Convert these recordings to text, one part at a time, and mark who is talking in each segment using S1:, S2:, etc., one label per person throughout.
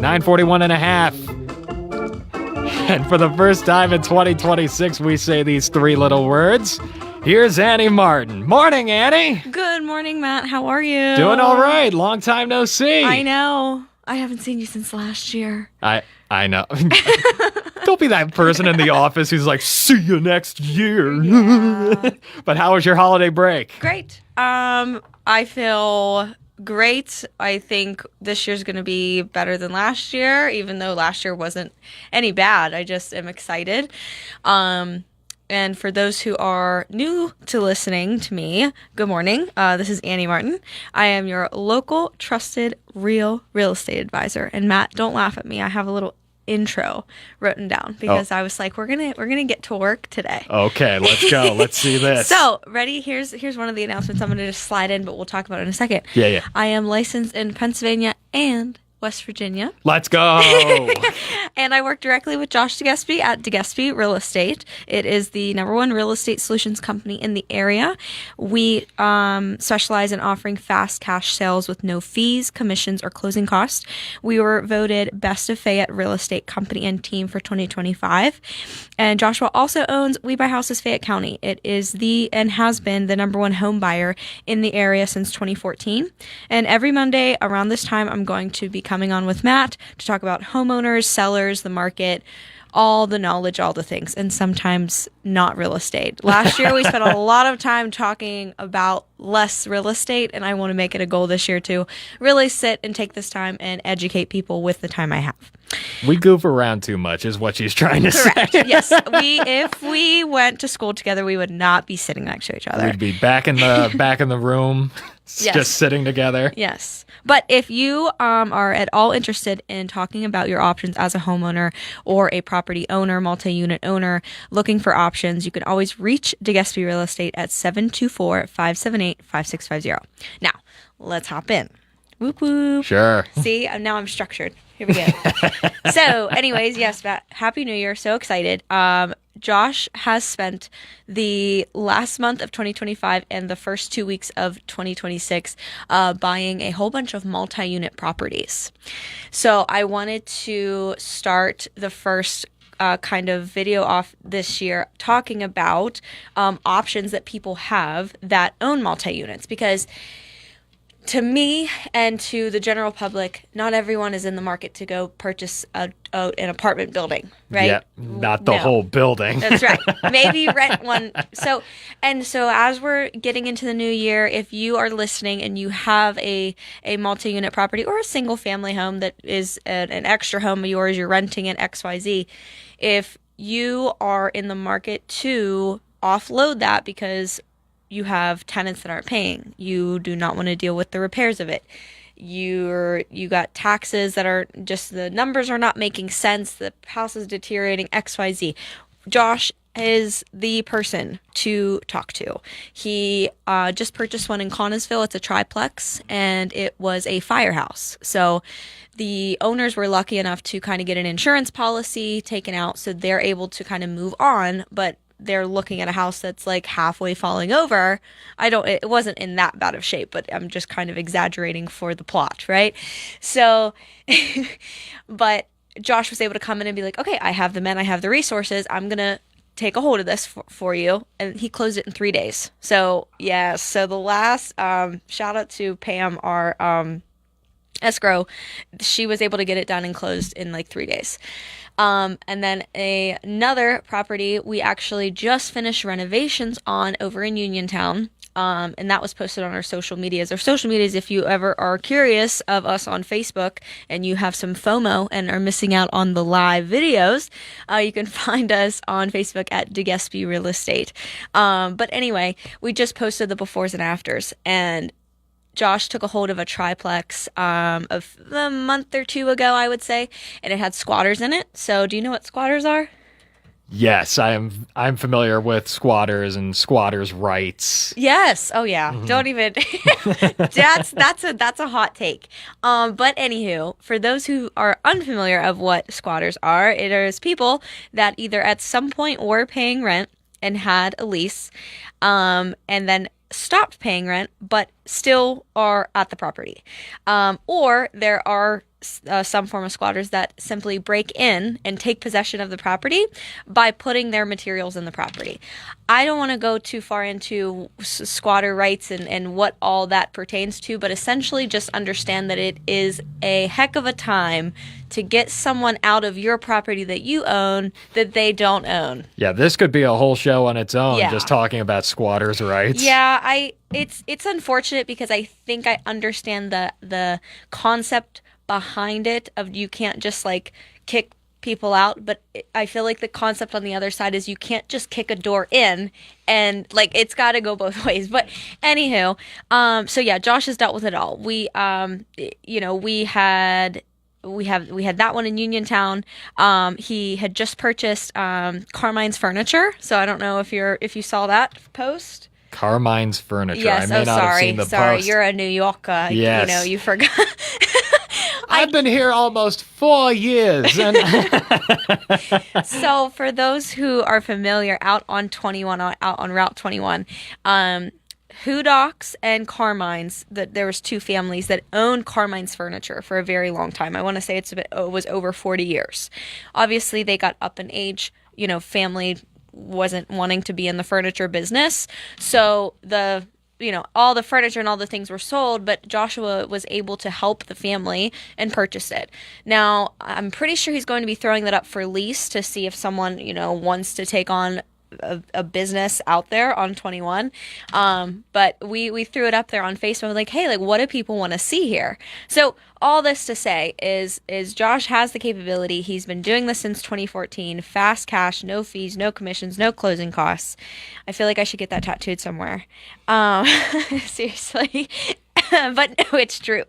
S1: 941 and a half. And for the first time in 2026, we say these three little words. Here's Annie Martin. Morning, Annie.
S2: Good morning, Matt. How are you?
S1: Doing all right. Long time no see.
S2: I know. I haven't seen you since last year.
S1: I know. Don't be that person in the office who's like, see you next year.
S2: Yeah.
S1: But how was your holiday break?
S2: Great. I feel great. I think this year's going to be better than last year, even though last year wasn't any bad. I just am excited. And for those who are new to listening to me, good morning. This is Annie Martin. I am your local trusted real estate advisor. And Matt, don't laugh at me. I have a little intro written down because I was like, we're gonna get to work today.
S1: Okay, let's go. Let's see this.
S2: So, ready? Here's one of the announcements. I'm gonna just slide in, but we'll talk about it in a second.
S1: Yeah.
S2: I am licensed in Pennsylvania and West Virginia.
S1: Let's go.
S2: And I work directly with Josh DeGusipe at DeGusipe Real Estate. It is the #1 real estate solutions company in the area. We specialize in offering fast cash sales with no fees, commissions, or closing costs. We were voted Best of Fayette Real Estate Company and Team for 2025. And Joshua also owns We Buy Houses Fayette County. It is and has been the #1 home buyer in the area since 2014. And every Monday around this time, I'm going to be coming on with Matt to talk about homeowners, sellers, the market, all the knowledge, all the things, and sometimes not real estate. Last year, we spent a lot of time talking about less real estate, and I want to make it a goal this year to really sit and take this time and educate people with the time I have.
S1: We goof around too much is what she's trying to
S2: Correct.
S1: say.
S2: Yes. If we went to school together, we would not be sitting next to each other.
S1: We'd be back in the room,
S2: Yes.
S1: just sitting together.
S2: Yes. But if you are at all interested in talking about your options as a homeowner or a property owner, multi-unit owner, looking for options, you can always reach DeGusipe Real Estate at 724-578-5650. Now, let's hop in. Whoop, whoop.
S1: Sure.
S2: See, now I'm structured. Here we go. So, anyways, yes, Matt, Happy New Year. So excited. Josh has spent the last month of 2025 and the first 2 weeks of 2026 buying a whole bunch of multi-unit properties. So I wanted to start the first kind of video off this year talking about options that people have that own multi-units, because to me and to the general public, not everyone is in the market to go purchase an apartment building, right?
S1: Yeah, not the whole building.
S2: That's right. Maybe rent one. So as we're getting into the new year, if you are listening and you have a multi-unit property or a single family home that is an extra home of yours, you're renting at XYZ, if you are in the market to offload that because you have tenants that aren't paying, you do not want to deal with the repairs of it, you got taxes that are just, the numbers are not making sense, the house is deteriorating, XYZ, Josh is the person to talk to. He just purchased one in Connellsville. It's a triplex, and it was a firehouse. So the owners were lucky enough to kind of get an insurance policy taken out, so they're able to kind of move on, but they're looking at a house that's like halfway falling over. It wasn't in that bad of shape, but I'm just kind of exaggerating for the plot, right? So, but Josh was able to come in and be like, okay, I have the men, I have the resources, I'm going to take a hold of this for you. And he closed it in 3 days. So, yeah, so the last, shout out to Pam, our escrow, she was able to get it done and closed in like 3 days. And then another property we actually just finished renovations on over in Uniontown. And that was posted on our social medias. Our social medias, if you ever are curious of us on Facebook and you have some FOMO and are missing out on the live videos, you can find us on Facebook at DeGusipe Real Estate. But anyway, we just posted the befores and afters, and Josh took a hold of a triplex of a month or two ago, I would say, and it had squatters in it. So do you know what squatters are?
S1: Yes, I'm familiar with squatters and squatters' rights.
S2: Yes. Oh yeah. Mm-hmm. Don't even. that's a hot take. But anywho, for those who are unfamiliar of what squatters are, it is people that either at some point were paying rent and had a lease, and then stopped paying rent, but still are at the property. Or there are some form of squatters that simply break in and take possession of the property by putting their materials in the property. I don't want to go too far into squatter rights and what all that pertains to, but essentially just understand that it is a heck of a time to get someone out of your property that you own that they don't own.
S1: Yeah, this could be a whole show on its own,
S2: Yeah.
S1: just talking about squatters' rights.
S2: Yeah, it's unfortunate because I think I understand the concept behind it of you can't just like kick people out, but I feel like the concept on the other side is you can't just kick a door in, and like it's got to go both ways. But anywho, so yeah, Josh has dealt with it all. We had that one in Uniontown. He had just purchased Carmine's Furniture, so I don't know if you saw that post.
S1: Carmine's Furniture.
S2: Yes.
S1: I may not have seen the post.
S2: You're a New Yorker.
S1: Yes.
S2: You forgot.
S1: I've been here almost 4 years. And
S2: So for those who are familiar, out on Route 21, Hudock's and Carmine's, there was two families that owned Carmine's Furniture for a very long time. I want to say it was over 40 years. Obviously, they got up in age. Family wasn't wanting to be in the furniture business, so all the furniture and all the things were sold, but Joshua was able to help the family and purchase it. Now, I'm pretty sure he's going to be throwing that up for lease to see if someone, wants to take on a business out there on 21. But we threw it up there on Facebook, like, hey, like, what do people want to see here? So all this to say is Josh has the capability. He's been doing this since 2014. Fast cash, no fees, no commissions, no closing costs. I feel like I should get that tattooed somewhere. Seriously. But no, it's true.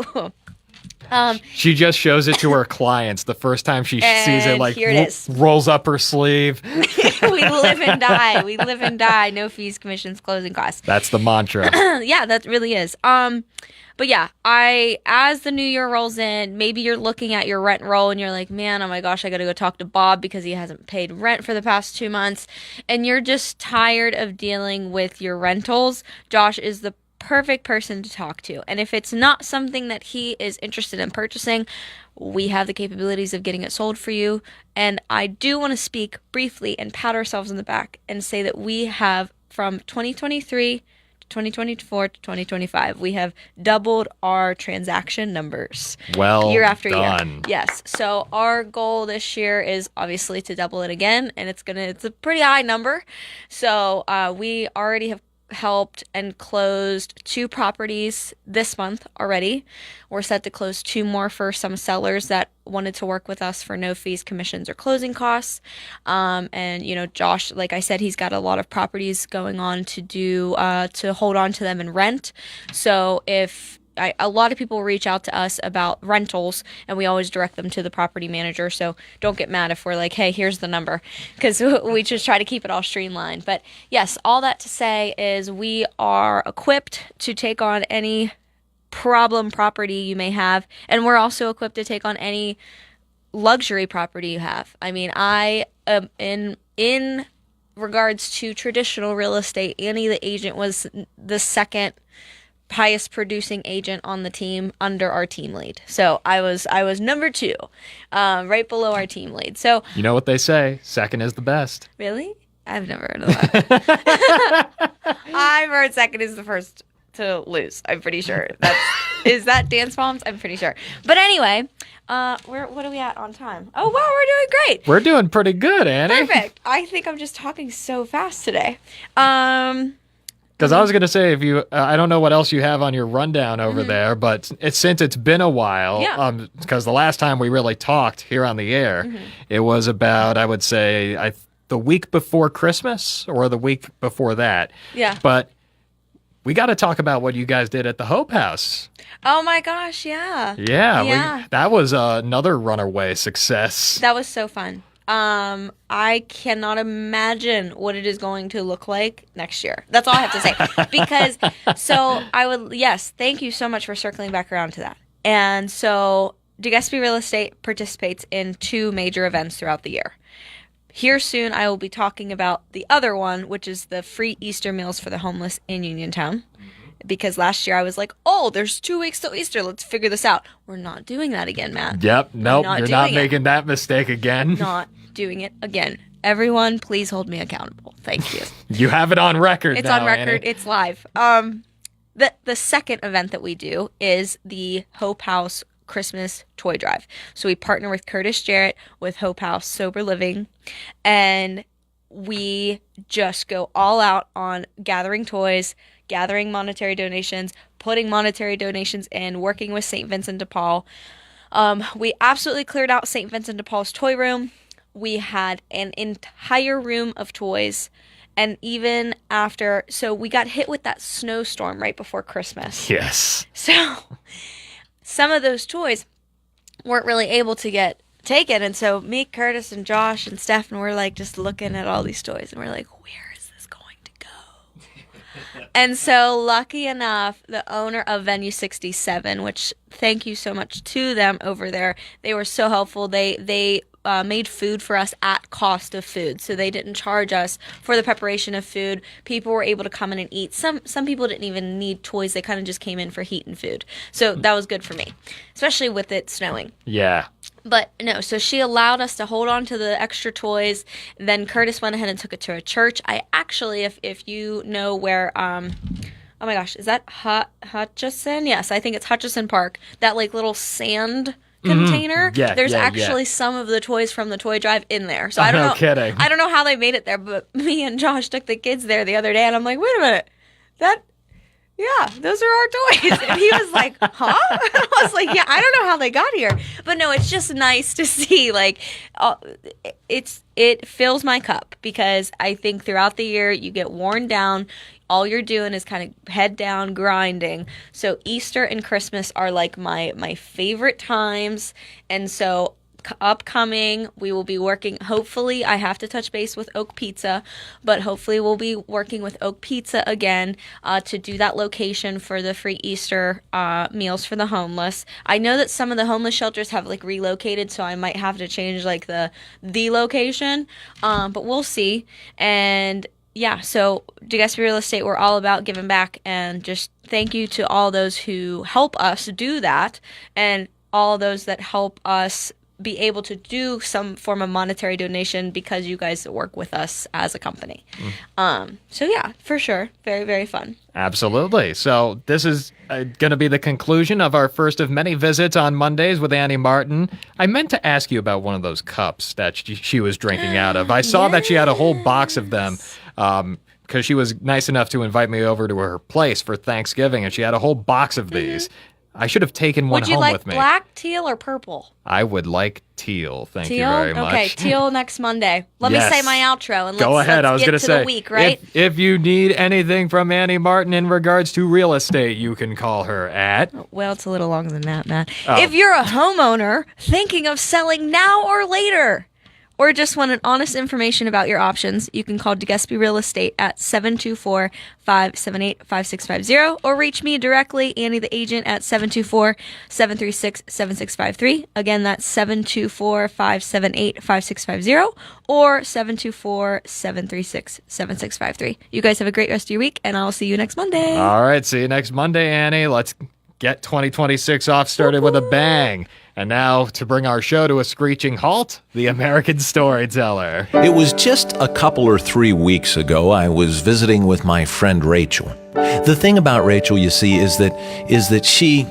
S1: she just shows it to her clients the first time she sees it, like
S2: here it is.
S1: Rolls up her sleeve.
S2: We live and die. We live and die. No fees, commissions, closing costs.
S1: That's the mantra.
S2: Yeah, that really is. But yeah, as the new year rolls in, maybe you're looking at your rent roll and you're like, man, oh my gosh, I got to go talk to Bob because he hasn't paid rent for the past 2 months. And you're just tired of dealing with your rentals. Josh is the perfect person to talk to. And if it's not something that he is interested in purchasing, we have the capabilities of getting it sold for you. And I do want to speak briefly and pat ourselves in the back and say that we have, from 2023 to 2024 to 2025, we have doubled our transaction numbers.
S1: Well
S2: year after
S1: done.
S2: year. Yes. So our goal this year is obviously to double it again, and it's a pretty high number. So we already have helped and closed 2 properties this month already. We're set to close 2 more for some sellers that wanted to work with us for no fees, commissions, or closing costs. And Josh, like I said, he's got a lot of properties going on to hold on to them and rent. So if a lot of people reach out to us about rentals, and we always direct them to the property manager. So don't get mad if we're like, hey, here's the number, because we just try to keep it all streamlined. But yes, all that to say is we are equipped to take on any problem property you may have, and we're also equipped to take on any luxury property you have. I mean, I am in regards to traditional real estate, Annie the agent was the second highest producing agent on the team under our team lead. So I was number 2, right below our team lead. So
S1: You know what they say, second is the best.
S2: really? I've never heard of that. I've heard second is the first to lose. I'm pretty sure. Is that Dance Bombs? I'm pretty sure. But anyway, what are we at on time? Oh wow, we're doing great.
S1: We're doing pretty good, Annie.
S2: Perfect. I think I'm just talking so fast today.
S1: Because I was going to say, if you, I don't know what else you have on your rundown over there, but since it's been a while,
S2: Yeah.
S1: Because the last time we really talked here on the air, it was about, I would say, the week before Christmas or the week before that.
S2: Yeah.
S1: But we got to talk about what you guys did at the Hope House.
S2: Oh my gosh, yeah.
S1: Yeah. That was another runaway success.
S2: That was so fun. I cannot imagine what it is going to look like next year. That's all I have to say. Because, thank you so much for circling back around to that. And so, DeGusipe Real Estate participates in 2 major events throughout the year. Here soon, I will be talking about the other one, which is the free Easter meals for the homeless in Uniontown. because last year I was like, oh, there's 2 weeks till Easter. Let's figure this out. We're not doing that again, Matt.
S1: Yep. Nope. You're not
S2: doing
S1: making that mistake again.
S2: Not doing it again. Everyone, please hold me accountable. Thank you.
S1: You have it on record.
S2: It's
S1: now,
S2: on record.
S1: Annie.
S2: It's live. The second event that we do is the Hope House Christmas Toy Drive. So we partner with Curtis Jarrett with Hope House Sober Living, and we just go all out on gathering toys, gathering monetary donations, putting monetary donations in, working with St. Vincent de Paul. We absolutely cleared out St. Vincent de Paul's toy room. We had an entire room of toys. And even after, so we got hit with that snowstorm right before Christmas.
S1: Yes.
S2: So some of those toys weren't really able to get taken. And so me, Curtis, and Josh, and Steph, were like just looking at all these toys. And we're like, where is this going to go? And so lucky enough, the owner of Venue 67, which thank you so much to them over there. They were so helpful. They made food for us at cost of food, so they didn't charge us for the preparation of food. People were able to come in and eat. Some people didn't even need toys; they kind of just came in for heat and food. So that was good for me, especially with it snowing.
S1: Yeah.
S2: But no, so she allowed us to hold on to the extra toys. Then Curtis went ahead and took it to a church. I actually, if you know where, oh my gosh, is that Hutchison? Yes, I think it's Hutchison Park. That like little sand container.
S1: Yeah,
S2: there's
S1: yeah,
S2: actually some of the toys from the toy drive in there. So I don't know.
S1: Kidding.
S2: I don't know how they made it there, but me and Josh took the kids there the other day, and I'm like, wait a minute, yeah, those are our toys. And he was like, huh? I was like, yeah, I don't know how they got here. But no, it's just nice to see, like, it fills my cup, because I think throughout the year you get worn down. All you're doing is kind of head down grinding. So Easter and Christmas are like my favorite times. And so upcoming, we will be working, hopefully I have to touch base with Oak Pizza, but hopefully we'll be working with Oak Pizza again to do that location for the free Easter meals for the homeless. I know that some of the homeless shelters have like relocated, so I might have to change like the location, but we'll see. And yeah, so DeGusipe Real Estate, we're all about giving back, and just thank you to all those who help us do that, and all those that help us be able to do some form of monetary donation because you guys work with us as a company. So yeah, for sure. Very, very fun.
S1: Absolutely. So this is going to be the conclusion of our first of many visits on Mondays with Annie Martin. I meant to ask you about one of those cups that she was drinking out of. I saw that she had a whole box of them because she was nice enough to invite me over to her place for Thanksgiving, and she had a whole box of these. I should have taken one home with me.
S2: Would you like black, teal, or purple?
S1: I would like teal. Thank you very much.
S2: Okay, teal next Monday. Let me say my outro, and
S1: go ahead. I was going to say,
S2: the week, right?
S1: If you need anything from Annie Martin in regards to real estate, you can call her at.
S2: Well, it's a little longer than that, Matt. Oh. If you're a homeowner thinking of selling now or later, or just want an honest information about your options, you can call DeGusipe Real Estate at 724-578-5650, or reach me directly, Annie the agent, at 724-736-7653. Again, that's 724-578-5650 or 724-736-7653. You guys have a great rest of your week, and I'll see you next Monday.
S1: All right, see you next Monday, Annie. Let's get 2026 off started with a bang. And now, to bring our show to a screeching halt, the American Storyteller.
S3: It was just a couple or 3 weeks ago, I was visiting with my friend Rachel. The thing about Rachel, you see, is that she